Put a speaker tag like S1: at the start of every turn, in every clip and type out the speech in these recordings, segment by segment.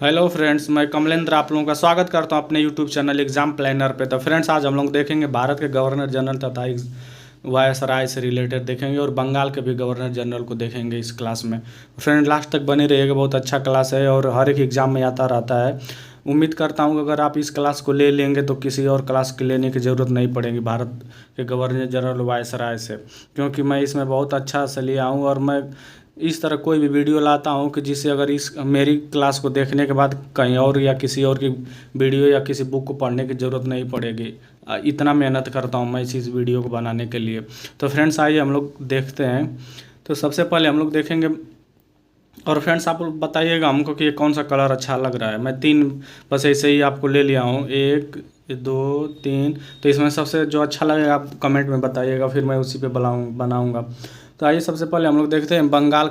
S1: Hello friends, मैं कमलेंद्र आप लोगों का स्वागत करता हूं अपने यूट्यूब चैनल एग्जाम प्लानर पे। तो फ्रेंड्स, आज हम लोग देखेंगे भारत के गवर्नर जनरल तथा वायसराय से रिलेटेड देखेंगे और बंगाल के भी गवर्नर जनरल को देखेंगे इस क्लास में। फ्रेंड, लास्ट तक बने रहिएगा, बहुत अच्छा क्लास है और हर एक एग्ज़ाम में आता रहता है। उम्मीद करता हूं कि अगर आप इस क्लास को ले लेंगे तो किसी और क्लास के लेने की ज़रूरत नहीं पड़ेगी भारत के गवर्नर जनरल वायसराय से, क्योंकि मैं इसमें बहुत अच्छा से लिया हूँ। और मैं इस तरह कोई भी वीडियो लाता हूँ कि जिससे अगर इस मेरी क्लास को देखने के बाद कहीं और या किसी और की वीडियो या किसी बुक को पढ़ने की ज़रूरत नहीं पड़ेगी। इतना मेहनत करता हूँ मैं इस वीडियो को बनाने के लिए। तो फ्रेंड्स, आइए हम लोग देखते हैं। तो सबसे पहले हम लोग देखेंगे, और फ्रेंड्स आप लोग बताइएगा हमको कि ये कौन सा कलर अच्छा लग रहा है। मैं तीन बस ऐसे ही आपको ले लिया हूँ, 1 2 3। तो इसमें सबसे जो अच्छा लगेगा आप कमेंट में बताइएगा, फिर मैं उसी पे बनाऊँगा। तो आइए सबसे पहले हम लोग देखते हैं बंगाल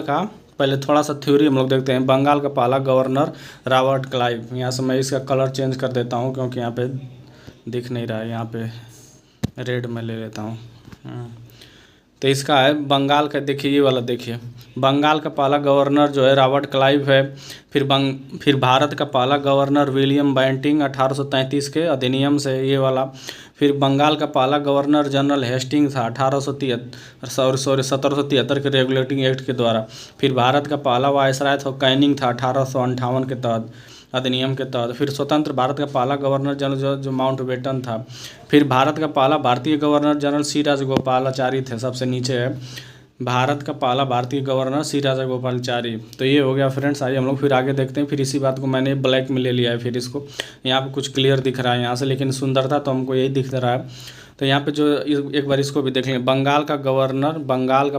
S1: का पहले थोड़ा सा थ्योरी हम लोग देखते हैं। बंगाल का पहला गवर्नर रॉबर्ट क्लाइव। यहाँ से मैं इसका कलर चेंज कर देता हूँ क्योंकि यहाँ पे दिख नहीं रहा है, यहाँ पे रेड में ले लेता हूँ। तो इसका है बंगाल का, देखिए ये वाला देखिए, बंगाल का पहला गवर्नर जो है रॉबर्ट क्लाइव है। फिर भारत का पहला गवर्नर विलियम बेंटिंग 1833 के अधिनियम से, ये वाला। फिर बंगाल का पहला गवर्नर जनरल हेस्टिंग था 1773 के रेगुलेटिंग एक्ट के द्वारा। फिर भारत का पहला वायसराय था कैनिंग था 1858 के तहत, अधिनियम के तहत। फिर स्वतंत्र भारत का पहला गवर्नर जनरल जो माउंटबेटन था। फिर भारत का पहला भारतीय गवर्नर जनरल सी राजगोपालाचारी थे, सबसे नीचे है भारत का पहला भारतीय गवर्नर सी राजगोपालाचारी। तो ये हो गया फ्रेंड्स। आइए हम लोग फिर आगे देखते हैं। फिर इसी बात को मैंने ब्लैक में ले लिया है, फिर इसको यहाँ पे कुछ क्लियर दिख रहा है यहाँ से, लेकिन सुंदरता तो हमको यही दिख रहा है। तो यहाँ पे जो एक बार इसको भी देख लेंगे। बंगाल का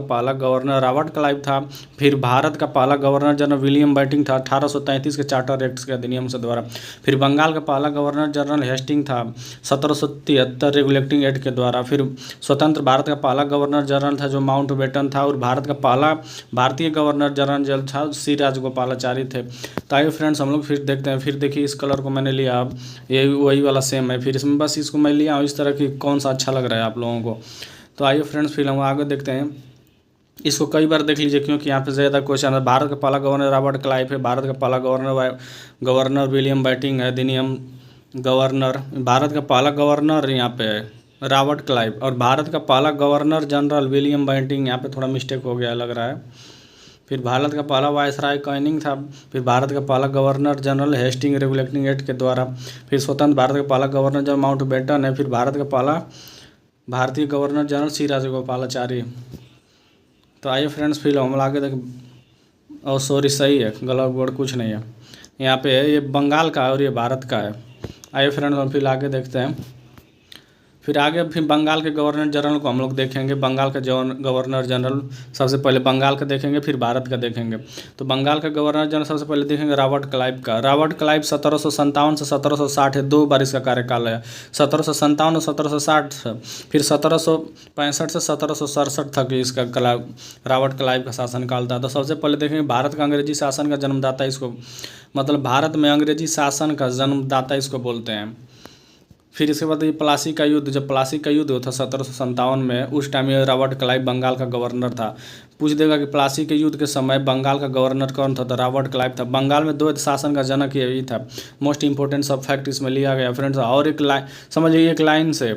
S1: पहला गवर्नर रॉबर्ट क्लाइव था। फिर भारत का पहला गवर्नर जनरल विलियम बेंटिंग था 1833 के चार्टर एक्ट के अधिनियम से द्वारा। फिर बंगाल का पहला गवर्नर जनरल हेस्टिंग था 1773 रेगुलेटिंग एक्ट के द्वारा। फिर स्वतंत्र भारत का पहला गवर्नर जनरल था जो माउंटबेटन था। और भारत का पहला भारतीय गवर्नर जनरल था सी राजगोपालाचारी थे। तो आइए फ्रेंड्स हम लोग फिर देखते हैं। फिर देखिए इस कलर को मैंने लिया, अब ये वही वाला सेम है। फिर इसमें बस इसको मैं लिया हूँ इस तरह की, कौन सा अच्छा लग रहा है आप लोगों को। तो आइए फ्रेंड्स फिर हम आगे देखते हैं। इसको कई बार देख लीजिए क्योंकि यहाँ पे ज़्यादा क्वेश्चन है। भारत का पहला गवर्नर रॉबर्ट क्लाइव है। भारत का पहला गवर्नर विलियम बेंटिंग है, अधिनियम गवर्नर। भारत का पहला गवर्नर यहाँ पे है रॉबर्ट क्लाइव, और भारत का पहला गवर्नर जनरल विलियम बेंटिंग। यहाँ पे थोड़ा मिस्टेक हो गया लग रहा है। फिर भारत का पहला वायसराय कैनिंग था। फिर भारत का पहला governor general Hastings regulating act के द्वारा। फिर स्वतंत्र भारत का पहला गवर्नर जनरल माउंटबेटन है। फिर भारत का पहला भारतीय गवर्नर जनरल सी राजगोपालाचारी। तो आइए फ्रेंड्स फिर हम आगे देख, और सॉरी सही है, गलत वर्ड कुछ नहीं है यहाँ पे है। ये बंगाल का है और ये भारत का है। आइए फ्रेंड्स हम फिर आगे देखते हैं। फिर बंगाल के गवर्नर जनरल को हम लोग देखेंगे। बंगाल का गवर्नर जनरल सबसे पहले बंगाल का देखेंगे, फिर भारत का देखेंगे। तो बंगाल का गवर्नर जनरल सबसे पहले देखेंगे रॉबर्ट क्लाइव का। रॉबर्ट क्लाइव 1757 से 1760 है, 2 बार इसका कार्यकाल है। 1757 और 1760, फिर 1765 से 1767 तक इसका रॉबर्ट क्लाइव का शासनकाल था। तो सबसे पहले देखेंगे भारत का अंग्रेजी शासन का जन्मदाता इसको, मतलब भारत में अंग्रेजी शासन का जन्मदाता इसको बोलते हैं। फिर इसके बाद ये प्लासी का युद्ध, जब प्लासी का युद्ध हुआ था 1757 में, उस टाइम ये रॉबर्ट क्लाइव बंगाल का गवर्नर था। पूछ देगा कि प्लासी के युद्ध के समय बंगाल का गवर्नर कौन था, तो रॉबर्ट क्लाइव था। बंगाल में द्वैत शासन का जनक यही था। मोस्ट इंपॉर्टेंट सब फैक्ट इसमें लिया गया फ्रेंड्स। और एक लाइन समझिए, एक लाइन से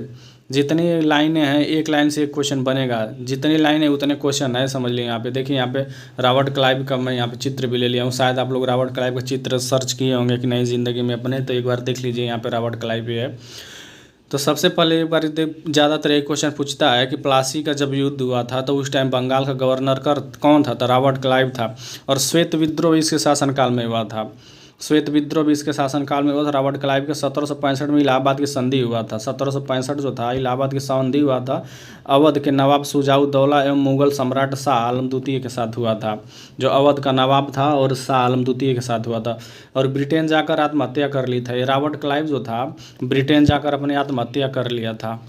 S1: जितनी लाइनें हैं, एक लाइन से एक क्वेश्चन बनेगा। जितनी लाइनें उतने क्वेश्चन है, समझ लीजिए। यहाँ पे देखिए, यहाँ पे रॉबर्ट क्लाइव का मैं यहाँ पे चित्र भी ले लिया हूँ। शायद आप लोग रॉबर्ट क्लाइव का चित्र सर्च किए होंगे कि नहीं ज़िंदगी में अपने, तो एक बार देख लीजिए, यहाँ पे रॉबर्ट क्लाइव भी है। तो सबसे पहले एक बार ज़्यादातर एक क्वेश्चन पूछता है कि प्लासी का जब युद्ध हुआ था तो उस टाइम बंगाल का गवर्नर कौन था, तो रॉबर्ट क्लाइव था। और श्वेत विद्रोह इसके शासनकाल में हुआ था। श्वेत विद्रोह भी इसके शासनकाल में हुआ था रॉबर्ट क्लाइव के। 1765 में इलाहाबाद की संधि हुआ था। 1765 जो था इलाहाबाद की संधि हुआ था अवध के नवाब शुजाउद्दौला एवं मुगल सम्राट शाह आलम द्वितीय के साथ हुआ था। जो अवध का नवाब था और शाह आलम द्वितीय के साथ हुआ था। और ब्रिटेन जाकर आत्महत्या कर ली था। ये रॉबर्ट क्लाइव जो था ब्रिटेन जाकर अपनी आत्महत्या कर लिया था।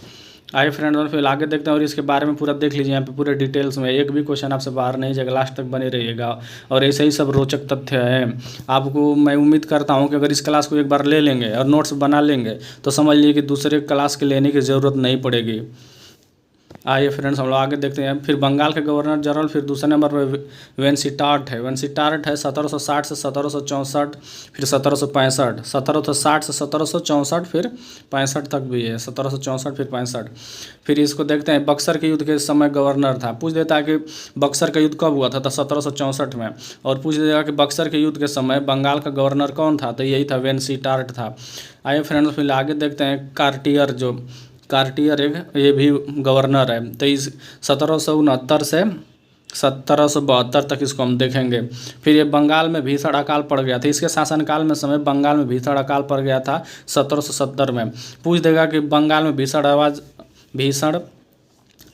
S1: आइए फ्रेंड और फिर आगे देखते हैं, और इसके बारे में पूरा देख लीजिए। यहाँ पे पूरे डिटेल्स में एक भी क्वेश्चन आपसे बाहर नहीं जाएगा, लास्ट तक बने रहिएगा। और ऐसे ही सब रोचक तथ्य हैं आपको। मैं उम्मीद करता हूँ कि अगर इस क्लास को एक बार ले लेंगे और नोट्स बना लेंगे तो समझ लीजिए कि दूसरे क्लास के लेने की ज़रूरत नहीं पड़ेगी। आइए फ्रेंड्स हम लोग आगे देखते हैं। फिर बंगाल के गवर्नर जनरल फिर दूसरे नंबर पर वेंसीटार्ट है। वेंसीटार्ट है 1760 से 1764, फिर 1765, 1760 से 1764, फिर 65 तक भी है, 1764 फिर 65। फिर इसको देखते हैं, बक्सर के युद्ध के समय गवर्नर था। पूछ देता है कि बक्सर का युद्ध कब हुआ था, तो 1764 में। और पूछ देगा कि बक्सर के युद्ध के समय बंगाल का गवर्नर कौन था, तो यही था, वेंसीटार्ट था। आइए फ्रेंड्स फिर आगे देखते हैं, कार्टियर एक ये भी गवर्नर है। तो इस 1769 से 1772 तक इसको हम देखेंगे। फिर ये बंगाल में भीषण अकाल पड़ गया था। इसके शासनकाल में समय बंगाल में भीषण अकाल पड़ गया था 1770 में। पूछ देगा कि बंगाल में भीषण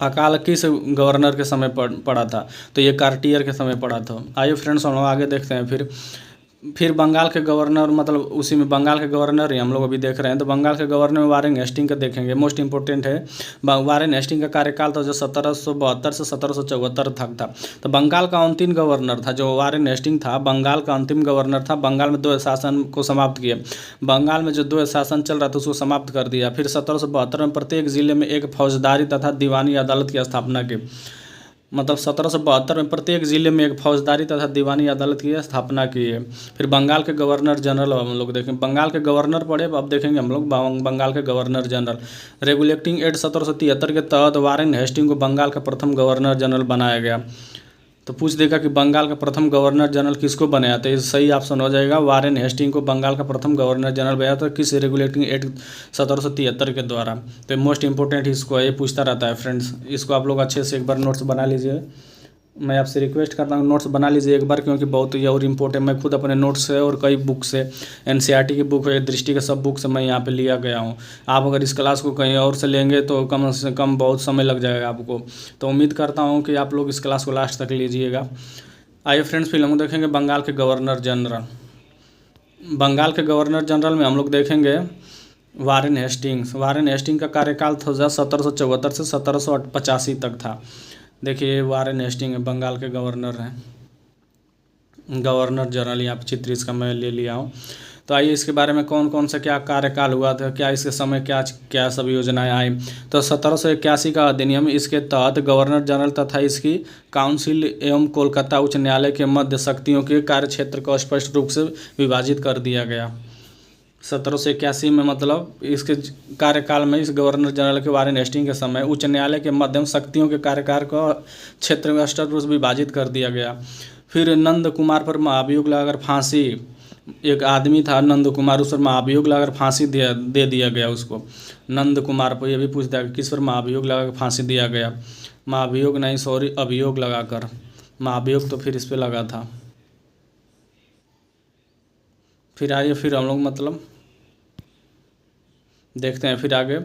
S1: अकाल किस गवर्नर के समय पड़ा था, तो ये कार्टियर के समय पड़ा था। आइए फ्रेंड्स हम लोग आगे देखते हैं। फिर बंगाल के गवर्नर, मतलब उसी में बंगाल के गवर्नर ही हम लोग अभी देख रहे हैं। तो बंगाल के गवर्नर में वारेन हेस्टिंग का देखेंगे, मोस्ट इंपॉर्टेंट है। वारेन हेस्टिंग का कार्यकाल था जो 1772 से 1774 तक था। तो बंगाल का अंतिम गवर्नर था जो वारेन हेस्टिंग था, बंगाल का अंतिम गवर्नर था। बंगाल में 2 शासन को समाप्त किया। बंगाल में जो 2 शासन चल रहा था उसको समाप्त कर दिया। फिर 1772 में प्रत्येक जिले में एक फौजदारी तथा दीवानी अदालत की स्थापना की। मतलब 1772 में प्रत्येक जिले में एक फौजदारी तथा दीवानी अदालत की स्थापना की है। फिर बंगाल के गवर्नर जनरल हम लोग देखेंगे, बंगाल के गवर्नर पढ़े, अब देखेंगे हम लोग बंगाल के गवर्नर जनरल। रेगुलेटिंग एक्ट 1773 के तहत वारेन हेस्टिंग को बंगाल का प्रथम गवर्नर जनरल बनाया गया। तो पूछ देगा कि बंगाल का प्रथम गवर्नर जनरल किसको बनाया, तो ये सही ऑप्शन हो जाएगा, वारेन हेस्टिंग को बंगाल का प्रथम गवर्नर जनरल बनाया था। किस रेगुलेटिंग एक्ट 1773 के द्वारा। तो मोस्ट इंपॉर्टेंट इसको ये पूछता रहता है फ्रेंड्स, इसको आप लोग अच्छे से एक बार नोट्स बना लीजिए। मैं आपसे रिक्वेस्ट करता हूँ नोट्स बना लीजिए एक बार, क्योंकि बहुत ही और इम्पोर्टेंट, मैं खुद अपने नोट्स से और कई बुक से, एनसीईआरटी की बुक है, दृष्टि के सब बुक से मैं यहाँ पे लिया गया हूँ। आप अगर इस क्लास को कहीं और से लेंगे तो कम से कम बहुत समय लग जाएगा आपको। तो उम्मीद करता हूँ कि आप लोग इस क्लास को लास्ट तक लीजिएगा। आइए फ्रेंड्स फिर हम देखेंगे बंगाल के गवर्नर जनरल। बंगाल के गवर्नर जनरल में हम लोग देखेंगे वारेन हेस्टिंग का कार्यकाल था 1774 से 1785 तक था। देखिए वारेन हेस्टिंग बंगाल के गवर्नर हैं, गवर्नर जनरल, यहाँ पे चित्र इसका मैं ले लिया हूँ। तो आइए इसके बारे में कौन कौन सा क्या कार्यकाल हुआ था, क्या इसके समय क्या सब योजनाएं आई। तो 1781 का अधिनियम, इसके तहत गवर्नर जनरल तथा इसकी काउंसिल एवं कोलकाता उच्च न्यायालय के मध्य शक्तियों के कार्यक्षेत्र को स्पष्ट रूप से विभाजित कर दिया गया। 1781 में, मतलब इसके कार्यकाल में इस गवर्नर जनरल के वारेन हेस्टिंग के समय उच्च न्यायालय के मध्यम शक्तियों के कार्यकाल को क्षेत्र में स्पष्ट रूप से विभाजित कर दिया गया। फिर नंद कुमार पर महाभियोग लगाकर फांसी, एक आदमी था नंद कुमार, उस पर महाभियोग लगाकर फांसी दे दिया गया उसको। नंद कुमार पर, यह भी पूछता है किस पर महाभियोग लगाकर फांसी दिया गया। महाभियोग नहीं, सॉरी, अभियोग लगाकर। महाभियोग तो फिर इस पर लगा था। फिर आइए फिर हम लोग मतलब देखते हैं फिर आगे।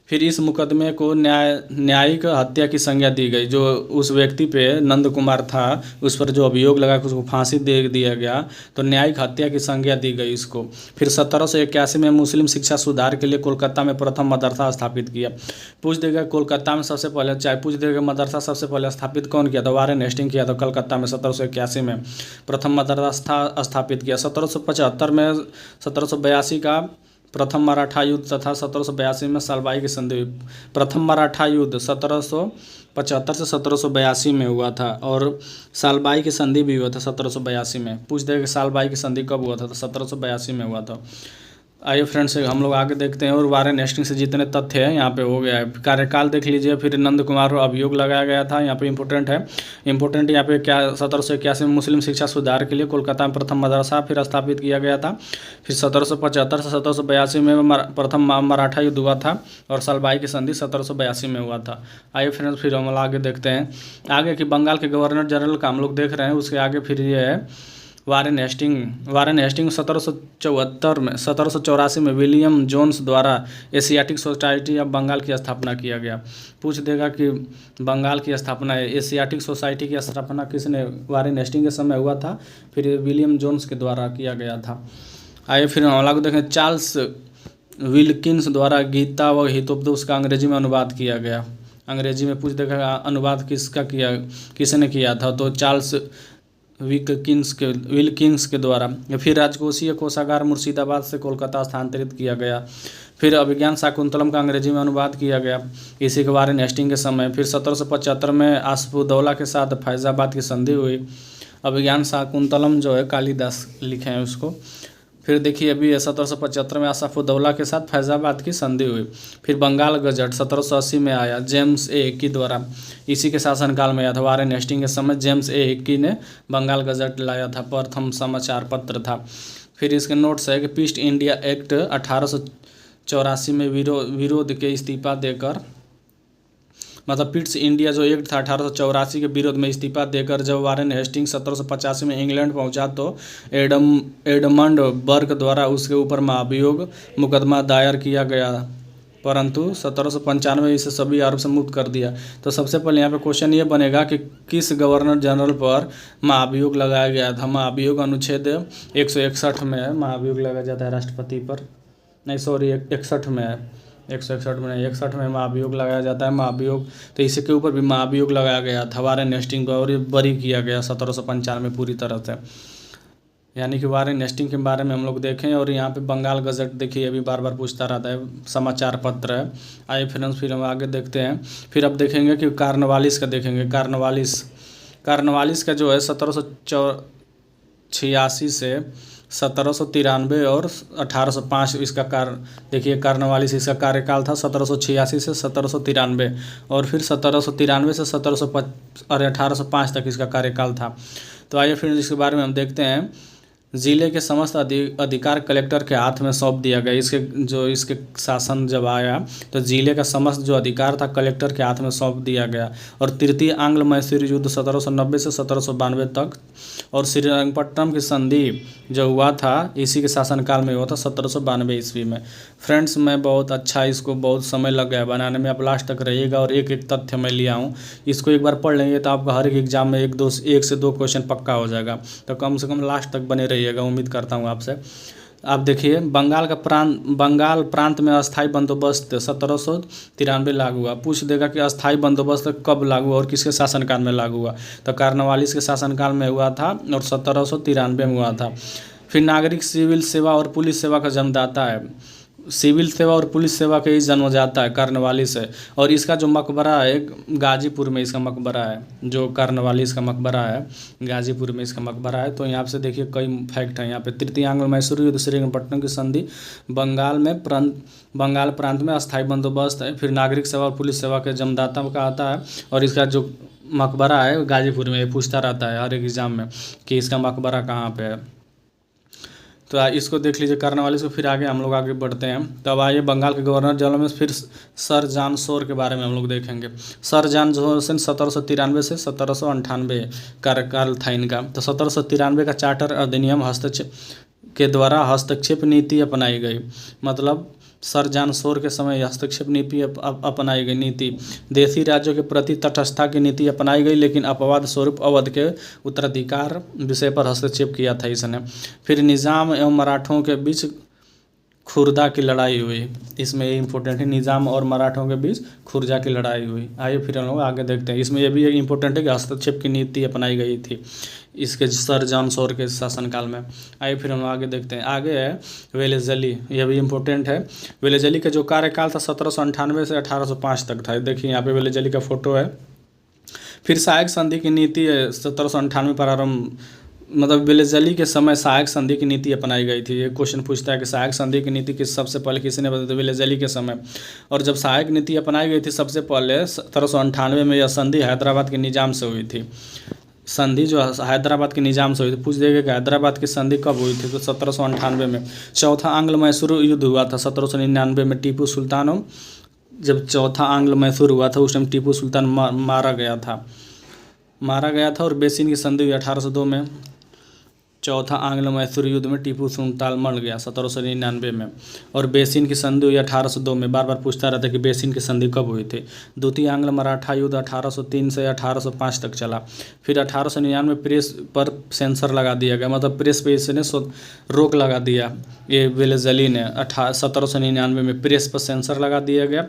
S1: फिर इस मुकदमे को न्यायिक हत्या की संज्ञा दी गई। जो उस व्यक्ति पे नंद कुमार था उस पर जो अभियोग लगा कि उसको फांसी दे दिया गया, तो न्यायिक हत्या की संज्ञा दी गई इसको। फिर 1781 में मुस्लिम शिक्षा सुधार के लिए कोलकाता में प्रथम मदरसा स्थापित किया। पूछ देगा कोलकाता में सबसे पहले, चाहे पूछ देगा मदरसा सबसे पहले स्थापित कौन किया, तो वारेन हेस्टिंग किया था कलकत्ता में 1781 में प्रथम मदरसा स्थापित किया। 1775 में 1782 का प्रथम मराठा युद्ध तथा 1782 में सालबाई की संधि। प्रथम मराठा युद्ध 1775 से 1782 में हुआ था और सालबाई की संधि भी हुआ था 1782 में। पूछ दे कि सालबाई की संधि कब हुआ था, तो 1782 में हुआ था। आइए फ्रेंड्स हम लोग आगे देखते हैं। और वारेन हेस्टिंग से जितने तथ्य हैं यहाँ पे हो गया है। कार्यकाल देख लीजिए। फिर नंद कुमार पर अभियोग लगाया गया था, यहाँ पे इंपॉर्टेंट है। यहाँ पे क्या 1781 में मुस्लिम शिक्षा सुधार के लिए कोलकाता में प्रथम मदरसा फिर स्थापित किया गया था। फिर 1775 से 1782 में प्रथम मराठा युद्ध हुआ था और सालबाई की संधि 1782 में हुआ था। आइए फ्रेंड्स फिर हम आगे देखते हैं। आगे की बंगाल के गवर्नर जनरल का हम लोग देख रहे हैं। उसके आगे फिर ये है वारेन हेस्टिंग 1784 में विलियम जोन्स द्वारा एशियाटिक सोसाइटी ऑफ बंगाल की स्थापना किया गया। पूछ देगा कि बंगाल की स्थापना, एशियाटिक सोसाइटी की स्थापना किसने, वारेन हेस्टिंग के समय हुआ था, फिर विलियम जोन्स के द्वारा किया गया था। आइए फिर हम लोग देखें। चार्ल्स विल्किंस द्वारा गीता व हितोपदेश का अंग्रेजी में अनुवाद किया गया। अंग्रेजी में पूछ देगा अनुवाद किसने किया था, तो चार्ल्स विल्किंस के द्वारा। फिर राजकोषीय कोषागार मुर्शिदाबाद से कोलकाता स्थानांतरित किया गया। फिर अभिज्ञान शाकुंतलम का अंग्रेजी में अनुवाद किया गया इसी के वारेन हेस्टिंग के समय। फिर 1775 में आसफुद्दौला के साथ फैजाबाद की संधि हुई। अभिज्ञान शाकुंतलम जो है कालिदास लिखे हैं उसको। फिर देखिए अभी 1775 में आसफुद्दौला के साथ फैजाबाद की संधि हुई। फिर बंगाल गजट 1780 में आया जेम्स ए हिक्की द्वारा, इसी के शासनकाल में आया था। वारेन हेस्टिंग के समय जेम्स ए हिक्की ने बंगाल गजट लाया था, प्रथम समाचार पत्र था। फिर इसके नोट्स है कि ईस्ट इंडिया एक्ट 1884 में विरोध के इस्तीफा देकर, मतलब ईस्ट इंडिया जो एक्ट था 1884 के विरोध में इस्तीफा देकर जब वारेन हेस्टिंग 1785 में इंग्लैंड पहुंचा तो एडमंड बर्क द्वारा उसके ऊपर महाभियोग मुकदमा दायर किया गया, परंतु 1795 में इसे सभी आरोप से मुक्त कर दिया। तो सबसे पहले यहाँ पे क्वेश्चन ये बनेगा कि किस गवर्नर जनरल पर महाभियोग लगाया गया था। महाभियोग अनुच्छेद 161 में महाभियोग लगाया जाता है राष्ट्रपति पर, नहीं सॉरी 61 में है, 161 में नहीं 61 में महाभियोग लगाया जाता है। महाभियोग तो इसी के ऊपर भी महाभियोग लगाया गया था वारेन हेस्टिंग को, और ये बरी किया गया 1795 में पूरी तरह से। यानी कि वारेन हेस्टिंग के बारे में हम लोग देखें। और यहाँ पे बंगाल गजट देखिए अभी बार बार पूछता रहता है, समाचार पत्र है। आइए फ्रेंड्स फिर हम आगे देखते हैं। फिर अब देखेंगे कि कार्नवालिस का देखेंगे। कार्नवालिस का जो है 1786 से 1793 और 1805 इसका देखिए कार्नवालिस इसका कार्यकाल था 1786 से 1793 और फिर 1793 से 1805 तक इसका कार्यकाल था। तो आइए फिर इसके बारे में हम देखते हैं। ज़िले के समस्त अधिकार कलेक्टर के हाथ में सौंप दिया गया। इसके शासन जब आया तो ज़िले का समस्त जो अधिकार था कलेक्टर के हाथ में सौंप दिया गया। और तृतीय आंग्ल मैसूर युद्ध 1790 से 1792 तक और श्रीरंगपट्टनम की संधि जो हुआ था इसी के शासनकाल में हुआ था 1792 ईस्वी में। फ्रेंड्स मैं बहुत अच्छा इसको बहुत समय लग गया बनाने में, आप लास्ट तक रहिएगा और एक एक तथ्य मैं लिया हूँ। इसको एक बार पढ़ लेंगे तो आपका हर एक एग्जाम में एक से दो क्वेश्चन पक्का हो जाएगा। तो कम से कम लास्ट तक बने रहिएगा, उम्मीद करता हूँ आपसे। आप देखिए बंगाल प्रांत में अस्थाई बंदोबस्त 1793 लागू हुआ। पूछ देगा कि अस्थाई बंदोबस्त कब लागू हुआ और किसके शासनकाल में लागू हुआ, तो कार्नवालिस के शासनकाल में हुआ था और 1793 में हुआ था। फिर नागरिक सिविल सेवा और पुलिस सेवा का जन्मदाता है। सिविल सेवा और पुलिस सेवा का ही जन्म जाता है कार्नवालिस है। और इसका जो मकबरा है गाजीपुर में इसका मकबरा है, जो कार्नवालिस का मकबरा है गाजीपुर में इसका मकबरा है। तो यहाँ से देखिए कई फैक्ट हैं यहाँ पे। तृतीय आंग्ल मैसूर युद्ध श्रीरंगपट्टनम की संधि, बंगाल प्रांत में अस्थायी बंदोबस्त है। फिर नागरिक सेवा और पुलिस सेवा के जन्मदाता का आता है और इसका जो मकबरा है गाजीपुर में, पूछता रहता है हर एक एग्जाम में कि इसका मकबरा कहाँ पे है। तो इसको देख लीजिए कार्नवालिस को। फिर आगे हम लोग आगे बढ़ते हैं। तब आइए बंगाल के गवर्नर जनरल में फिर सर जॉन शोर के बारे में हम लोग देखेंगे। सर जॉन शोर 1793 से 1798 कार्यकाल था इनका। तो 1793 का चार्टर अधिनियम हस्तक्षेप के द्वारा हस्तक्षेप नीति अपनाई गई। मतलब सर जॉन शोर के समय हस्तक्षेप नीति अपनाई गई। नीति देशी राज्यों के प्रति तटस्थता की नीति अपनाई गई, लेकिन अपवाद स्वरूप अवध के उत्तराधिकार विषय पर हस्तक्षेप किया था इसने। फिर निज़ाम एवं मराठों के बीच खुर्दा की लड़ाई हुई। इसमें ये इंपॉर्टेंट है, निज़ाम और मराठों के बीच खुर्जा की लड़ाई हुई। आइए फिर हम लोग आगे देखते हैं। इसमें ये भी एक इंपॉर्टेंट है कि हस्तक्षेप की नीति अपनाई गई थी इसके सर जॉन शोर के शासनकाल में। आइए फिर हम आगे देखते हैं। आगे है वेलेज़ली, यह भी इम्पोर्टेंट है। वेलेज़ली का जो कार्यकाल था 1798 से 1805 तक था। देखिए यहाँ पे वेलेज़ली का फोटो है। फिर सहायक संधि की नीति 1798 प्रारंभ, मतलब वेलेज़ली के समय सहायक संधि की नीति अपनाई गई थी। ये क्वेश्चन पूछता है कि सहायक संधि की नीति किस सबसे पहले किसने बताई थी, वेलेज़ली के समय। और जब सहायक नीति अपनाई गई थी सबसे पहले 1798 में यह संधि हैदराबाद के निज़ाम से हुई थी। संधि जो हैदराबाद के निज़ाम से हुई थी। पूछ देगा कि हैदराबाद की संधि कब हुई थी, तो 1798 में। चौथा आंग्ल मैसूर युद्ध हुआ था 1799 में। टीपू सुल्तान, जब चौथा आंग्ल मैसूर हुआ था उस टाइम टीपू सुल्तान मारा गया था। और बेसिन की संधि हुई 1802 में। चौथा आंग्ल मैसूर युद्ध में टीपू सुल्तान मर गया 1799 में। और बेसिन की संधि हुई 1802 में। बार बार पूछता रहता है कि बेसिन की संधि कब हुई थी। द्वितीय आंग्ल मराठा युद्ध 1803 से 1805 तक चला। फिर 1899 में प्रेस पर सेंसर लगा दिया गया, मतलब प्रेस पे इसने रोक लगा दिया। ये वेलेज़ली ने 1799 में प्रेस पर सेंसर लगा दिया गया।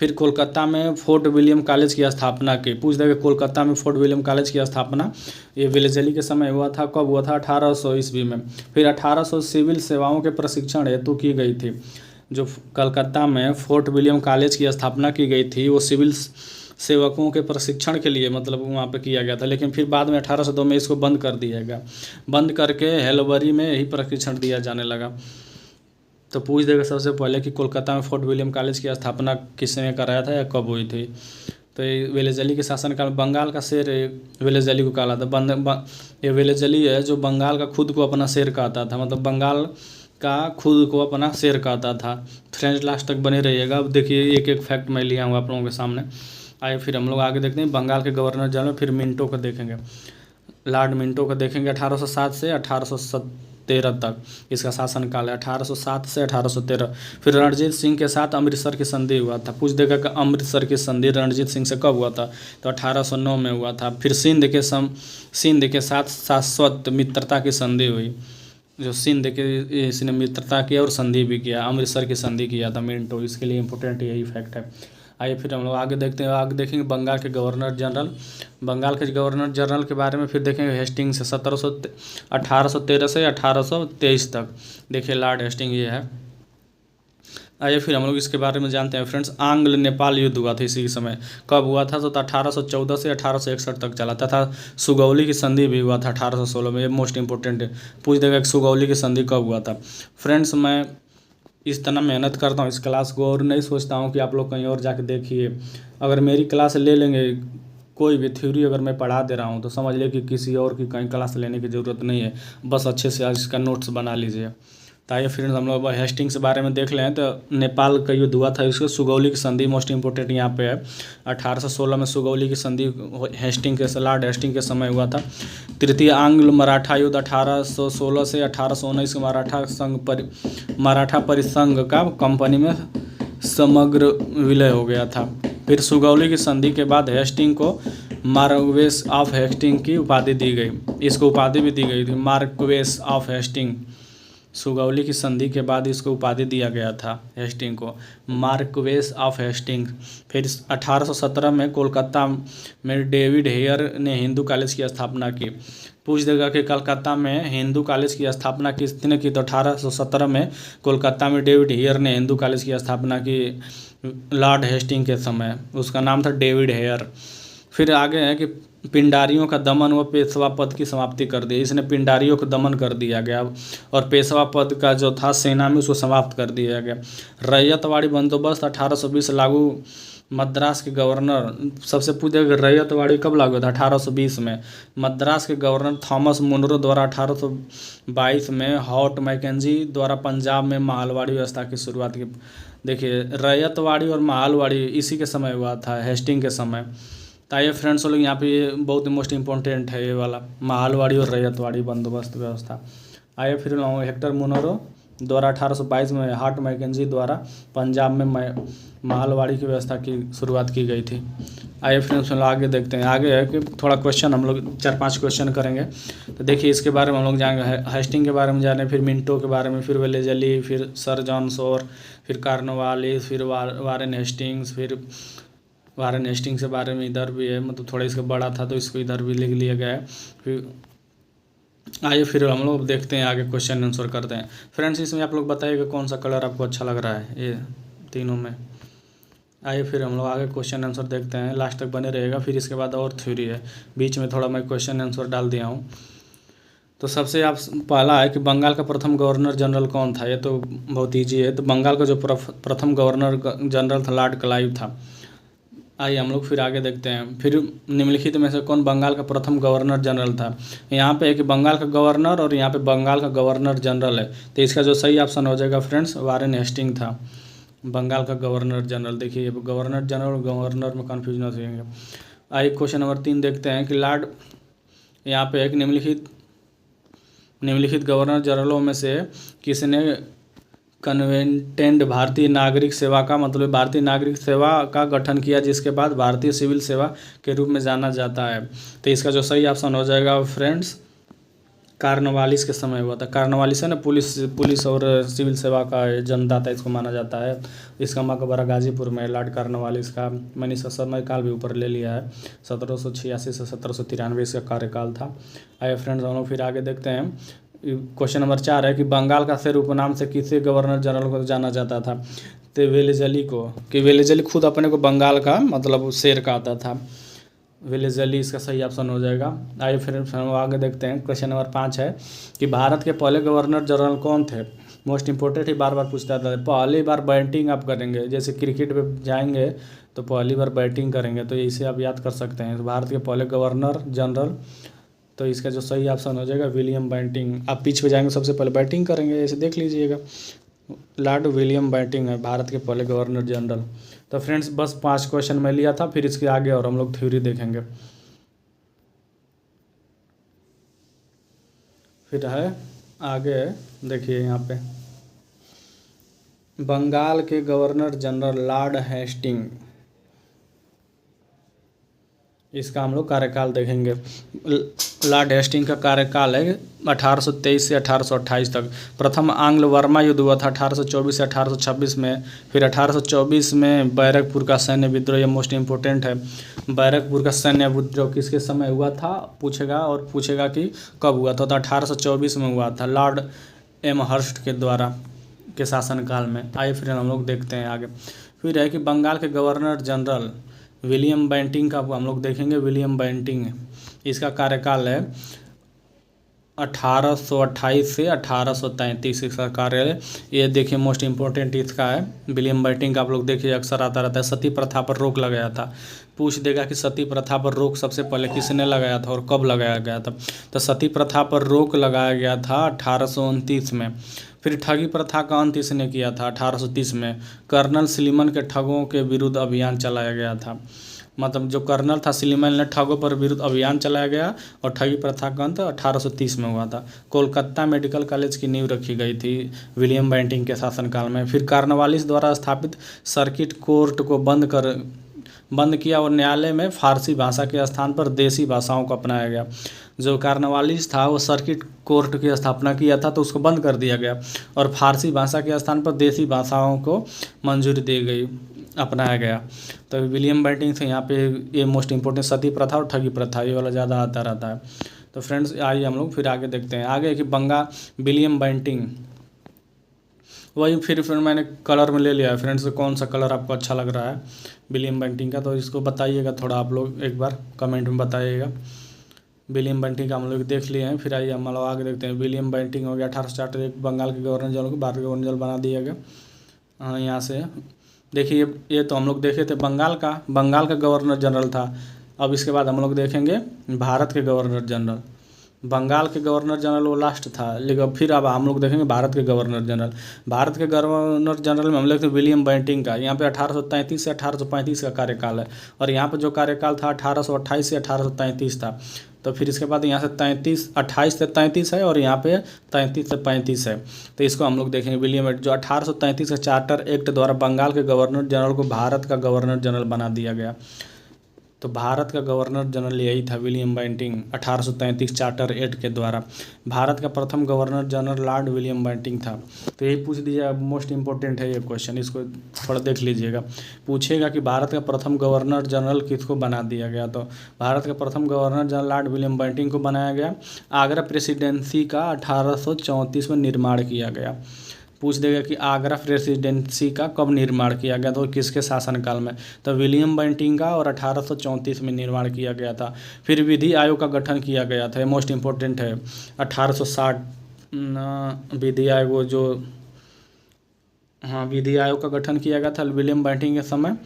S1: फिर कोलकाता में फोर्ट विलियम कॉलेज की स्थापना की। पूछ देगा कोलकाता में फोर्ट विलियम कॉलेज की स्थापना ये वेलेजली के समय हुआ था। कब हुआ था? 1800 ईस्वी में। फिर 1800 सिविल सेवाओं के प्रशिक्षण हेतु की गई थी। जो कलकत्ता में फोर्ट विलियम कॉलेज की स्थापना की गई थी वो सिविल सेवकों के प्रशिक्षण के लिए मतलब वहाँ पे किया गया था, लेकिन फिर बाद में 1802 में इसको बंद कर दिया गया। बंद करके हेलबरी में यही प्रशिक्षण दिया जाने लगा। तो पूछ देगा सबसे पहले कि कोलकाता में फोर्ट विलियम कॉलेज की स्थापना किसने कराया था या कब हुई थी? तो ये वेलेजली के शासनकाल में बंगाल का शेर वेलेजली को कहा था। ये वेलेजली है जो बंगाल का खुद को अपना शेर कहता था, मतलब बंगाल का खुद को अपना शेर कहता था। फ्रेंड्स लास्ट तक बने रहिएगा। अब देखिए एक एक फैक्ट मैं लिया हूँ आप लोगों के सामने। आइए फिर हम लोग आगे देखते हैं बंगाल के गवर्नर जनरल। फिर मिंटो को देखेंगे, लॉर्ड मिंटो को देखेंगे। 1807 से 1813 तक इसका शासनकाल है। 1807 से 1813। फिर रणजीत सिंह के साथ अमृतसर की संधि हुआ था। पूछ देगा कि अमृतसर की संधि रणजीत सिंह से कब हुआ था? तो 1809 में हुआ था। फिर सिंध के साथ शाश्वत मित्रता की संधि हुई। जो सिंध के इसने मित्रता किया और संधि भी किया, अमृतसर की संधि किया था मिंटो। इसके लिए इंपॉर्टेंट यही फैक्ट है। आइए फिर हम लोग आगे देखते हैं। आगे देखेंगे बंगाल के गवर्नर जनरल। बंगाल के गवर्नर जनरल के बारे में फिर देखेंगे हेस्टिंग से 1813 से 1823 तक। देखिए लॉर्ड हेस्टिंग ये है। आइए फिर हम लोग इसके बारे में जानते हैं फ्रेंड्स। आंग्ल नेपाल युद्ध हुआ था इसी समय। कब हुआ था? तो 1814 से 1861 तक चला था। सुगौली की संधि भी हुआ था 1816 में। ये मोस्ट इंपॉर्टेंट है। पूछ देगा कि सुगौली की संधि कब हुआ था? फ्रेंड्स मैं इस तरह मेहनत करता हूँ इस क्लास को और नहीं सोचता हूँ कि आप लोग कहीं और जाके देखिए। अगर मेरी क्लास ले लेंगे, कोई भी थ्योरी अगर मैं पढ़ा दे रहा हूँ तो समझ ले कि किसी और की कहीं क्लास लेने की ज़रूरत नहीं है। बस अच्छे से इसका नोट्स बना लीजिए। तो आइए फ्रेंड्स हम लोग हेस्टिंग्स के बारे में देख लें। तो नेपाल का युद्ध हुआ था, इसको सुगौली की संधि मोस्ट इंपॉर्टेंट यहाँ पे है। 1816 में सुगौली की संधि हेस्टिंग के लॉर्ड हेस्टिंग के समय हुआ था। तृतीय आंग्ल मराठा युद्ध 1816 से 1819 के मराठा परिसंघ का कंपनी में समग्र विलय हो गया था। फिर सुगौली की संधि के बाद हेस्टिंग को मार्क्वेस ऑफ हेस्टिंग की उपाधि दी गई। इसको उपाधि भी दी गई थी, मार्क्वेस ऑफ हेस्टिंग। सुगौली की संधि के बाद इसको उपाधि दिया गया था हेस्टिंग को, मार्क्वेस ऑफ हेस्टिंग। फिर 1817 में कोलकाता में डेविड हेयर ने हिंदू कॉलेज की स्थापना की। पूछ देगा कि कलकत्ता में हिंदू कॉलेज की स्थापना किसने की? तो 1817 में कोलकाता में डेविड हेयर ने हिंदू कॉलेज की स्थापना की लॉर्ड हेस्टिंग के समय। उसका नाम था डेविड हेयर। फिर आगे है कि पिंडारियों का दमन व पेशवा पद की समाप्ति कर दी। इसने पिंडारियों को दमन कर दिया गया और पेशवा पद का जो था सेना में उसको समाप्त कर दिया गया। रैयतवाड़ी बंदोबस्त 1820 लागू। मद्रास के गवर्नर सबसे पूछेगा रैयतवाड़ी कब लागू हुआ था? 1820 में। मद्रास के गवर्नर थॉमस मुनरो द्वारा 1822 में हॉट मैकेंजी द्वारा पंजाब में माहलवाड़ी व्यवस्था की शुरुआत की। देखिए रैयतवाड़ी और माहलवाड़ी इसी के समय हुआ था, हेस्टिंग के समय। तो आइए फ्रेंड्स लोग यहाँ पे ये बहुत मोस्ट इंपॉर्टेंट है ये वाला माहलवाड़ी और रैयतवाड़ी बंदोबस्त व्यवस्था। आइए फिर हेक्टर मुनरो द्वारा 1822 में हॉट मैकेंजी द्वारा पंजाब में माहलवाड़ी की व्यवस्था की शुरुआत की गई थी। आइए फ्रेंड्स लोग आगे देखते हैं। आगे है कि थोड़ा क्वेश्चन हम लोग 4-5 क्वेश्चन करेंगे। तो देखिए इसके बारे में हम लोग जानेंगे, हेस्टिंग के बारे में जाने, फिर मिंटो के बारे में, फिर वेलेजली, फिर सर जॉन शोर, फिर कार्नवालिस, फिर वारेन हेस्टिंग्स। फिर वारेन हेस्टिंग्स के बारे में इधर भी है, मतलब थोड़ा इसका बड़ा था तो इसको इधर भी लिख लिया गया है। फिर आइए फिर हम लोग देखते हैं आगे, क्वेश्चन आंसर करते हैं। फ्रेंड्स इसमें आप लोग बताइएगा कौन सा कलर आपको अच्छा लग रहा है ये तीनों में। आइए फिर हम लोग आगे क्वेश्चन आंसर देखते हैं, लास्ट तक बने रहेगा। फिर इसके बाद और थ्योरी है, बीच में थोड़ा मैं क्वेश्चन आंसर डाल दिया हूँ। तो सबसे आप पहला है कि बंगाल का प्रथम गवर्नर जनरल कौन था? ये तो बहुत ईजी है। तो बंगाल का जो प्रथम गवर्नर जनरल था लॉर्ड क्लाइव था। आइए हम लोग फिर आगे देखते हैं। फिर निम्नलिखित में से कौन बंगाल का प्रथम गवर्नर जनरल था? यहाँ पे एक बंगाल का गवर्नर और यहाँ पे बंगाल का गवर्नर जनरल है। तो इसका जो सही ऑप्शन हो जाएगा फ्रेंड्स वारेन हेस्टिंग था बंगाल का गवर्नर जनरल। देखिए गवर्नर जनरल और गवर्नर में कन्फ्यूजन हो जाएंगे। आइए क्वेश्चन नंबर 3 देखते हैं कि लॉर्ड यहाँ पे एक निम्नलिखित गवर्नर जनरलों में से किसने कन्वेंटेड भारतीय नागरिक सेवा का मतलब भारतीय नागरिक सेवा का गठन किया, जिसके बाद भारतीय सिविल सेवा के रूप में जाना जाता है? तो इसका जो सही ऑप्शन हो जाएगा फ्रेंड्स कार्नवालिस के समय हुआ था। कार्नवालिस है ना, पुलिस पुलिस और सिविल सेवा का जनता था, इसको माना जाता है। इसका मकबरा गाजीपुर में, लॉर्ड कार्नवालिस का। मैंने इसका समय काल भी ऊपर ले लिया है, 1786 से 1793 इसका कार्यकाल था। आइए फ्रेंड्स, हम लोग फिर आगे देखते हैं। क्वेश्चन नंबर 4 है कि बंगाल का शेर उपनाम से किसे गवर्नर जनरल को जाना जाता था? तो वेलेजली को, कि वेलेजली खुद अपने को बंगाल का मतलब शेर कहता था। वेलेजली इसका सही ऑप्शन हो जाएगा। आइए फिर हम आगे देखते हैं। क्वेश्चन नंबर 5 है कि भारत के पहले गवर्नर जनरल कौन थे? मोस्ट इंपॉर्टेंट ही बार बार पूछता था। पहली बार बैटिंग आप करेंगे, जैसे क्रिकेट पे जाएंगे तो पहली बार बैटिंग करेंगे, तो इसे आप याद कर सकते हैं। भारत के पहले गवर्नर जनरल, तो इसका जो सही ऑप्शन हो जाएगा विलियम बेंटिंक। आप पिच पे जाएंगे सबसे पहले बैटिंग करेंगे, ऐसे देख लीजिएगा। लॉर्ड विलियम बेंटिंक है भारत के पहले गवर्नर जनरल। तो फ्रेंड्स, बस 5 क्वेश्चन मैं लिया था, फिर इसके आगे और हम लोग थ्योरी देखेंगे। फिर है आगे, देखिए यहाँ पे बंगाल के गवर्नर जनरल लॉर्ड हेस्टिंग, इसका हम लोग कार्यकाल देखेंगे। लॉर्ड हेस्टिंग का कार्यकाल है 1823 से 1828 तक। प्रथम आंग्ल वर्मा युद्ध हुआ था 1824 से 1826 में। फिर 1824 में बैरकपुर का सैन्य विद्रोह, ये मोस्ट इम्पोर्टेंट है। बैरकपुर का सैन्य विद्रोह किसके समय हुआ था पूछेगा, और पूछेगा कि कब हुआ था, तो 1824 में हुआ था, लॉर्ड एमहर्स्ट के द्वारा के शासनकाल में। आइए फिर हम लोग देखते हैं आगे। फिर है कि बंगाल के गवर्नर जनरल विलियम बेंटिंक का हम लोग देखेंगे। विलियम बेंटिंक, इसका कार्यकाल है 1828 से 1833 इसका कार्य है। ये देखिए मोस्ट इम्पोर्टेंट इसका है। विलियम बेंटिंक आप लोग देखिए अक्सर आता रहता है। सती प्रथा पर रोक लगाया था। पूछ देगा कि सती प्रथा पर रोक सबसे पहले किसने लगाया था और कब लगाया गया था? तो सती प्रथा पर रोक लगाया गया था 1829 में। फिर ठगी प्रथा का अंत इसने किया था 1830 में। कर्नल स्लीमन के ठगों के विरुद्ध अभियान चलाया गया था। मतलब जो कर्नल था स्लीमन ने ठगों पर विरुद्ध अभियान चलाया गया, और ठगी प्रथा का अंत 1830 में हुआ था। कोलकाता मेडिकल कॉलेज की नींव रखी गई थी विलियम बेंटिंक के शासनकाल में। फिर कार्नवालिस द्वारा स्थापित सर्किट कोर्ट को बंद किया और न्यायालय में फारसी भाषा के स्थान पर देसी भाषाओं को अपनाया गया। जो कार्नवालिस था वो सर्किट कोर्ट की स्थापना किया था, तो उसको बंद कर दिया गया और फारसी भाषा के स्थान पर देसी भाषाओं को मंजूरी दी गई, अपनाया गया। तो विलियम बेंटिंक से यहाँ पे ये मोस्ट इंपॉर्टेंट सती प्रथा और ठगी प्रथा ये वाला ज़्यादा आता रहता है। तो फ्रेंड्स, आइए हम लोग फिर आगे देखते हैं। आगे कि विलियम बेंटिंक, वही फिर मैंने कलर में ले लिया है फ्रेंड्स। कौन सा कलर आपको अच्छा लग रहा है विलियम बेंटिंक का, तो इसको बताइएगा थोड़ा, आप लोग एक बार कमेंट में बताइएगा। विलियम बेंटिंक का हम लोग देख लिए हैं। फिर आइए हम लोग आगे देखते हैं। विलियम बेंटिंक हो गया 1841 बंगाल के गवर्नर जनरल को भारत के गवर्नर जनरल बना दिया गया। हाँ, यहाँ से देखिए ये तो हम लोग देखे थे बंगाल का गवर्नर जनरल था। अब इसके बाद हम लोग देखेंगे भारत के गवर्नर जनरल। बंगाल के गवर्नर जनरल वो लास्ट था, लेकिन फिर अब हम लोग देखेंगे भारत के गवर्नर जनरल। भारत के गवर्नर जनरल में हम लोग विलियम बेंटिंक का, यहाँ पे 1833 से 1835 का कार्यकाल है, और यहाँ पे जो कार्यकाल था 1828 से 1833 था। तो फिर इसके बाद यहाँ से 28 से 33 है, और यहाँ पे 33 से 35 है। तो इसको हम लोग देखेंगे विलियम, जो 1833 के चार्टर एक्ट द्वारा बंगाल के गवर्नर जनरल को भारत का गवर्नर जनरल बना दिया गया। तो भारत का गवर्नर जनरल यही था विलियम बेंटिंक 1833 चार्टर एक्ट के द्वारा। भारत का प्रथम governor general Lord William Bentinck था। तो यही पूछ दिया, मोस्ट इंपॉर्टेंट है ये क्वेश्चन, इसको थोड़ा देख लीजिएगा। पूछेगा कि भारत का प्रथम गवर्नर जनरल किसको बना दिया गया, तो भारत का प्रथम governor general Lord William Bentinck को बनाया गया। आगरा प्रेसिडेंसी का 1834 में निर्माण किया गया। पूछ देगा कि आगरा प्रेसिडेंसी का कब निर्माण किया गया, तो किसके शासनकाल में, तो विलियम बेंटिंक का, और 1834 में निर्माण किया गया था। फिर विधि आयोग का गठन किया गया था, मोस्ट इम्पोर्टेंट है 1860 विधि आयोग जो, हाँ विधि आयोग का गठन किया गया था विलियम बेंटिंक के समय।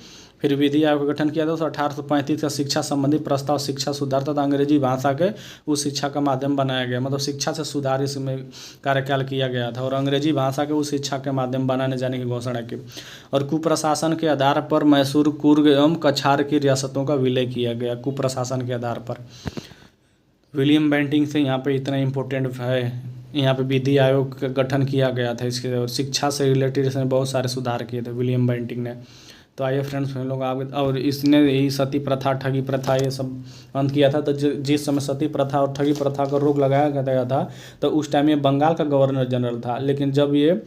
S1: फिर विधि आयोग का गठन किया था तो 1835 का शिक्षा संबंधी प्रस्ताव शिक्षा सुधार तथा अंग्रेजी भाषा के उस शिक्षा का माध्यम बनाया गया। मतलब शिक्षा से सुधार इसमें कार्यकाल किया गया था, और अंग्रेजी भाषा के उस शिक्षा के माध्यम बनाने जाने की घोषणा की। और कुप्रशासन के आधार पर मैसूर, कुर्ग एवं कछार की रियासतों का विलय किया गया, कुप्रशासन के आधार पर। विलियम बेंटिंक से यहाँ पे इतना इम्पोर्टेंट है। यहाँ पे विधि आयोग का गठन किया गया था इसके, और शिक्षा से रिलेटेड इसने बहुत सारे सुधार किए थे विलियम बेंटिंक ने। तो आइए फ्रेंड्स हम लोग आगे, और इसने यही सती प्रथा, ठगी प्रथा ये सब अंत किया था। तो जिस समय सती प्रथा और ठगी प्रथा को रोक लगाया गया था तो उस टाइम ये बंगाल का गवर्नर जनरल था। लेकिन जब ये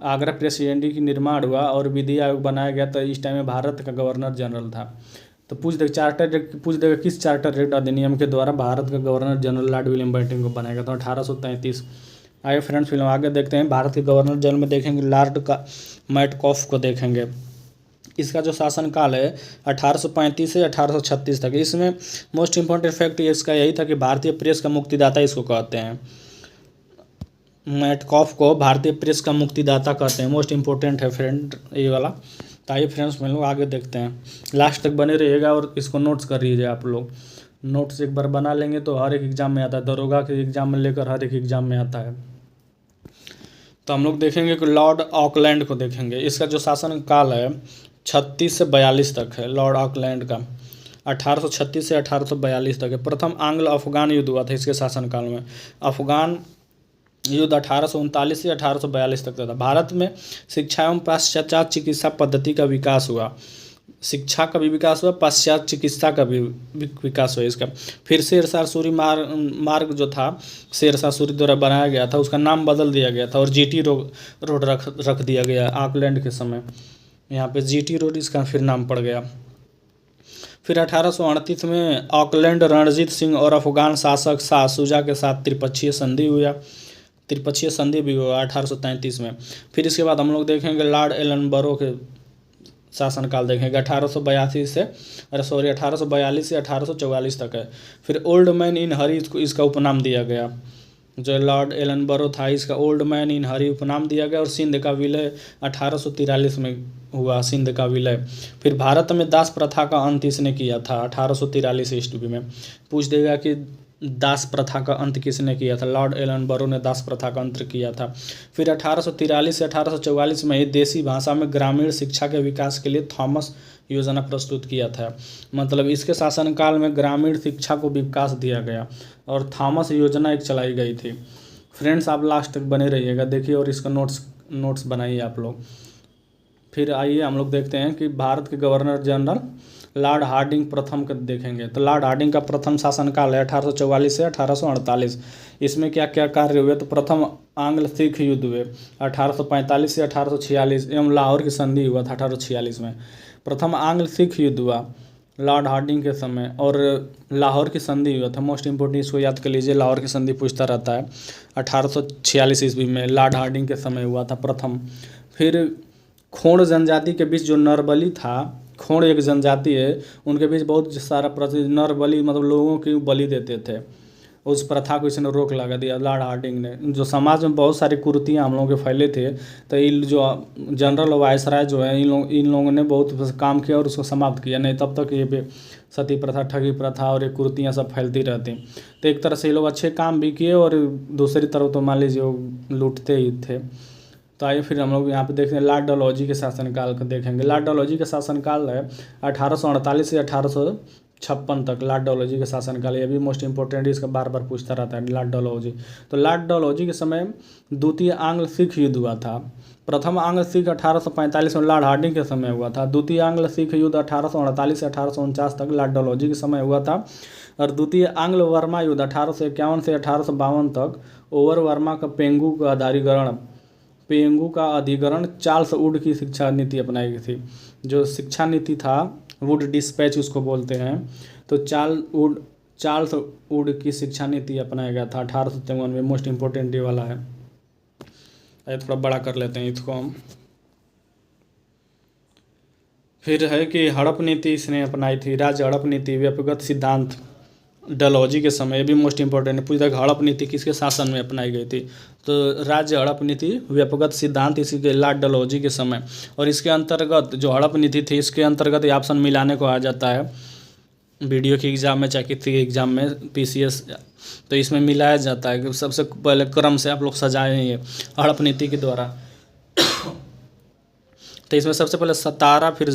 S1: आगरा प्रेसिडेंसी की निर्माण हुआ और विधि आयोग बनाया गया तो इस टाइम में भारत का गवर्नर जनरल था। तो पूछ देगा किस चार्टर एक्ट अधिनियम के द्वारा भारत का governor general Lord William Bentinck को बनाया गया था, 1833। आइए फ्रेंड्स फिल्म आगे देखते हैं। भारत के गवर्नर जनरल में देखेंगे लॉर्ड का मैटकॉफ को देखेंगे। इसका जो शासनकाल है 1835 से 1836 तक। इसमें मोस्ट इम्पोर्टेंट फैक्ट इसका यही था कि भारतीय प्रेस का मुक्तिदाता इसको कहते हैं। मैटकॉफ को भारतीय प्रेस का मुक्तिदाता कहते हैं। मोस्ट इम्पोर्टेंट है फ्रेंड ये वाला। तो आइए फ्रेंड्स हम लोग आगे देखते हैं, लास्ट तक बने रहिएगा और इसको नोट्स कर लीजिए आप लोग। नोट्स एक बार बना लेंगे तो हर एक एग्जाम में आता है, दरोगा के एग्जाम में लेकर हर एक एग्जाम में आता है। तो हम लोग देखेंगे कि लॉर्ड ऑकलैंड को देखेंगे। इसका जो शासन काल है 36 से 42 तक है। लॉर्ड ऑकलैंड का 1836 से 1842 तक है। प्रथम आंग्ल अफगान युद्ध हुआ था इसके शासनकाल में। अफगान युद्ध 1839 से 1842 तक था। भारत में शिक्षा एवं पाश्चात्य चिकित्सा पद्धति का विकास हुआ। शिक्षा का भी विकास हुआ, पाश्चात्य चिकित्सा का भी विकास हुआ इसका। फिर शेरशाह सूरी मार्ग जो था शेरशाह सूरी द्वारा बनाया गया था, उसका नाम बदल दिया गया था और जीटी रोड रख दिया गया ऑकलैंड के समय। यहाँ पे जीटी रोड इसका फिर नाम पड़ गया। फिर 1838 में ऑकलैंड रणजीत सिंह और अफगान शासक शाह शुजा के साथ त्रिपक्षीय संधि भी हुआ 1833 में। फिर इसके बाद हम लोग देखेंगे लॉर्ड एलनबरो के शासनकाल देखेंगे 1842 से 1844 तक है। फिर ओल्ड मैन इन हरी इसका उपनाम दिया गया। जो लॉर्ड एलनबरो था इसका ओल्ड मैन इन हरी उपनाम दिया गया। और सिंध का विलय 1843 में हुआ, सिंध का विलय। फिर भारत में दास प्रथा का अंत इसने किया था 1843 ईस्वी में। पूछ देगा कि दास प्रथा का अंत किसने किया था? लॉर्ड एलनबरो ने दास प्रथा का अंत किया था। फिर 1843 से 1844 में ही देसी भाषा में ग्रामीण शिक्षा के विकास के लिए थॉमस योजना प्रस्तुत किया था। मतलब इसके शासनकाल में ग्रामीण शिक्षा को विकास दिया गया और थॉमस योजना एक चलाई गई थी। फ्रेंड्स आप लास्ट तक बने रहिएगा, देखिए और इसका नोट्स बनाइए आप लोग। फिर आइए हम लोग देखते हैं कि भारत के गवर्नर जनरल लॉर्ड हार्डिंग प्रथम का देखेंगे। तो लॉर्ड हार्डिंग का प्रथम शासनकाल है 1844 से 1848। इसमें क्या क्या कार्य हुए? तो प्रथम आंग्ल सिख युद्ध हुए 1845 से 1846 एवं लाहौर की संधि हुआ था 1846 में। प्रथम आंग्ल सिख युद्ध हुआ लॉर्ड हार्डिंग के समय और लाहौर की संधि हुआ था। मोस्ट इंपोर्टेंट इसको याद कर लीजिए, लाहौर की संधि पूछता रहता है। 1846 ईस्वी में लॉर्ड हार्डिंग के समय हुआ था प्रथम। फिर खोड़ जनजाति के बीच जो नरबली था, खोड़ एक जनजाति है, उनके बीच बहुत सारा नरबली मतलब लोगों की बलि देते थे। उस प्रथा को इसने रोक लगा दिया लॉर्ड हार्डिंग ने। जो समाज में बहुत सारी कुरीतियाँ हम लोगों के फैले थे, तो इन जो जनरल वायसराय जो है इन लोगों ने बहुत काम किया और उसको समाप्त किया। नहीं तब तक ये सती प्रथा, ठगी प्रथा और ये कुरीतियाँ सब फैलती रहती। तो एक तरह से ये लोग अच्छे काम भी किए और दूसरी तरफ तो मान लीजिए वो लूटते ही थे। तो आइए फिर हम लोग यहाँ पे देखते हैं लॉर्ड डलहौजी के शासनकाल को देखेंगे। लॉर्ड डलहौजी का शासनकाल है 1848 से 1856 तक। लॉर्ड डलहौजी का शासनकाल ये भी मोस्ट इंपोर्टेंट, इसका बार बार पूछता रहता है लॉर्ड डलहौजी। तो लॉर्ड डलहौजी के समय द्वितीय आंग्ल सिख युद्ध हुआ था। प्रथम आंग्ल सिख 1845 में लॉर्ड हार्डिंग के समय हुआ था। द्वितीय आंग्ल सिख युद्ध 1848 से 1849 तक लॉर्ड डलहौजी के समय हुआ था। और द्वितीय आंग्ल वर्मा युद्ध 1851 से 1852 तक ओवर वर्मा का पेंगू का अधिग्रहण चार्ल्स वुड की शिक्षा नीति अपनाई गई थी। जो शिक्षा नीति था वुड डिस्पैच उसको बोलते हैं। तो चार्ल्स वुड की शिक्षा नीति अपनाया गया था 1853 में। मोस्ट इंपोर्टेंट ये वाला है। थोड़ा बड़ा कर लेते हैं इसको हम। फिर है कि हड़प नीति इसने अपनाई थी, राज्य हड़प नीति, व्यक्तिगत सिद्धांत डलहौजी के समय भी मोस्ट इंपोर्टेंट है। पूछता है हड़प नीति किसके शासन में अपनाई गई थी? तो राज्य हड़प नीति, व्यक्तिगत सिद्धांत इसी के लॉर्ड डलहौजी के समय। और इसके अंतर्गत जो हड़प नीति थी इसके अंतर्गत ये ऑप्शन मिलाने को आ जाता है वीडियो के एग्जाम में, चाहे किसी एग्जाम में, पीसीएस, तो इसमें मिलाया जाता है कि सबसे पहले क्रम से आप लोग सजाएं ये हड़प नीति के द्वारा। तो इसमें सबसे पहले सतारा, फिर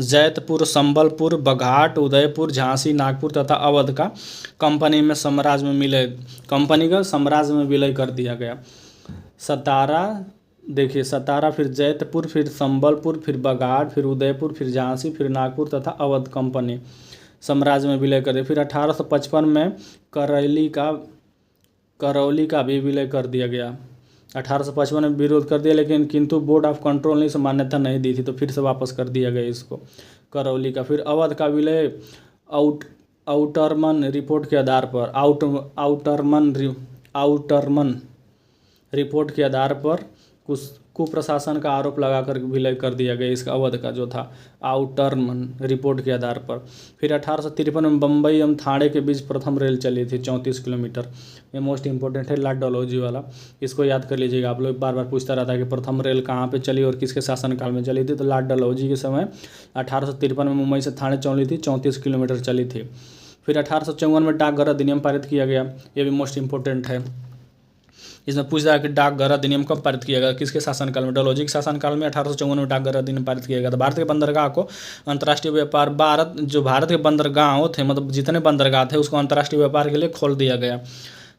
S1: जैतपुर, संबलपुर, बघाट, उदयपुर, झांसी, नागपुर तथा अवध का कंपनी में साम्राज्य में विलय कर दिया गया। सतारा, देखिए सतारा, फिर जैतपुर, फिर संबलपुर, फिर बघाट, फिर उदयपुर, फिर झांसी, फिर नागपुर तथा अवध कंपनी साम्राज्य में विलय कर दिया। फिर 1855 में करौली का भी विलय कर दिया गया। 1855 में विरोध कर दिया, लेकिन किंतु बोर्ड ऑफ कंट्रोल ने इसे मान्यता नहीं दी थी, तो फिर से वापस कर दिया गया इसको, करौली का। फिर अवध का विलय आउटरमन रिपोर्ट के आधार पर आउटरमन रिपोर्ट के आधार पर कुप्रशासन का आरोप लगाकर विलय कर दिया गया इसका, अवध का जो था आउटरमन रिपोर्ट के आधार पर। फिर 1853 में बम्बई एवं थाने के बीच प्रथम रेल चली थी 34 किलोमीटर। ये मोस्ट इंपॉर्टेंट है, लॉर्ड डलहौजी वाला, इसको याद कर लीजिएगा। आप लोग बार बार पूछता रहता है कि प्रथम रेल कहाँ पे चली और किसके शासनकाल में चली थी, तो लॉर्ड डलहौजी के समय 1853 में मुंबई से थाने चली थी, 34 किलोमीटर चली थी। फिर 1854 में डाकघर अधिनियम पारित किया गया, ये भी मोस्ट इंपॉर्टेंट है। इसमें पूछ रहा है कि डाकघर अधिनियम कब पारित किया गया, किसके शासनकाल में, डलहौजी के शासनकाल में 1854 में डाकघर अधिनियम पारित किया गया था। भारत के बंदरगाह को अंतर्राष्ट्रीय व्यापार, भारत के बंदरगाह थे, मतलब जितने बंदरगाह थे उसको अंतर्राष्ट्रीय व्यापार के लिए खोल दिया गया।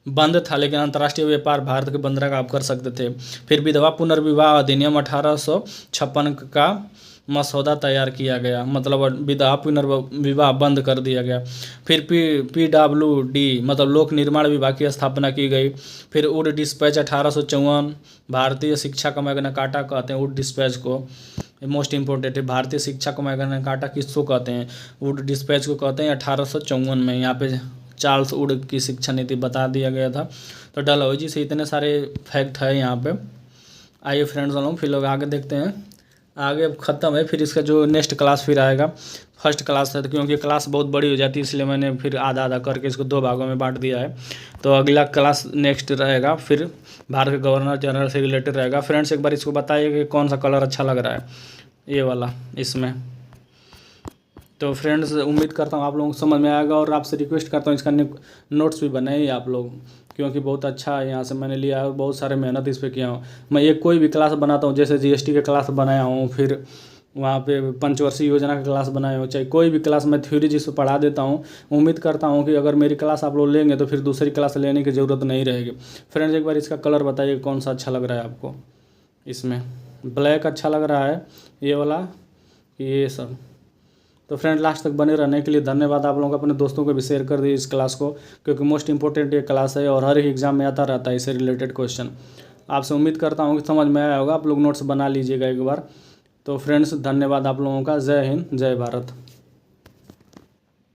S1: बंद था लेकिन अंतर्राष्ट्रीय व्यापार भारत के बंदरगाह आप कर सकते थे। फिर विधवा पुनर्विवाह अधिनियम 1856 का मसौदा तैयार किया गया, मतलब विधवा पुनर्विवाह बंद कर दिया गया। फिर PWD मतलब लोक निर्माण विभाग की स्थापना की गई। फिर वुड डिस्पैच 1854, भारतीय शिक्षा का मैग्ना कार्टा कहते हैं वुड डिस्पैच को, मोस्ट इंपॉर्टेंट है। भारतीय शिक्षा का मैग्ना कार्टा किसको कहते हैं, वुड डिस्पैच को कहते हैं। 1854 में यहाँ पे चार्ल्स वुड की शिक्षा नीति बता दिया गया था। तो डलहौजी से इतने सारे फैक्ट है यहाँ पे। आइए फ्रेंड्स लोग फिर लोग आगे देखते हैं, आगे अब ख़त्म है। फिर इसका जो नेक्स्ट क्लास फिर आएगा, फर्स्ट क्लास है, तो क्योंकि क्लास बहुत बड़ी हो जाती है इसलिए मैंने फिर आधा आधा करके इसको 2 भागों में बांट दिया है। तो अगला क्लास नेक्स्ट रहेगा, फिर भारत के गवर्नर जनरल से रिलेटेड रहेगा। फ्रेंड्स एक बार इसको बताइए कि कौन सा कलर अच्छा लग रहा है, ये वाला इसमें। तो फ्रेंड्स उम्मीद करता हूँ आप लोगों को समझ में आएगा, और आपसे रिक्वेस्ट करता हूँ इसका नोट्स भी बनाइए आप लोग, क्योंकि बहुत अच्छा है यहाँ से मैंने लिया है और बहुत सारे मेहनत इस पर किया हूँ। मैं एक कोई भी क्लास बनाता हूँ, जैसे GST के क्लास बनाया हूँ, फिर वहाँ पे पंचवर्षीय योजना का क्लास बनाया हूँ, चाहे कोई भी क्लास मैं थ्योरी जिसको पढ़ा देता हूँ। उम्मीद करता हूँ कि अगर मेरी क्लास आप लोग लेंगे तो फिर दूसरी क्लास लेने की ज़रूरत नहीं रहेगी। फ्रेंड्स एक बार इसका कलर बताइए कौन सा अच्छा लग रहा है आपको। इसमें ब्लैक अच्छा लग रहा है, ये वाला, ये सब। तो फ्रेंड लास्ट तक बने रहने के लिए धन्यवाद। आप लोगों को अपने दोस्तों को भी शेयर कर दिए इस क्लास को, क्योंकि मोस्ट इंपॉर्टेंट ये क्लास है और हर एक एग्जाम में आता रहता है इससे रिलेटेड क्वेश्चन। आपसे उम्मीद करता हूँ कि समझ में आया होगा, आप लोग नोट्स बना लीजिएगा एक बार। तो फ्रेंड्स धन्यवाद आप लोगों का, जय हिंद जय भारत।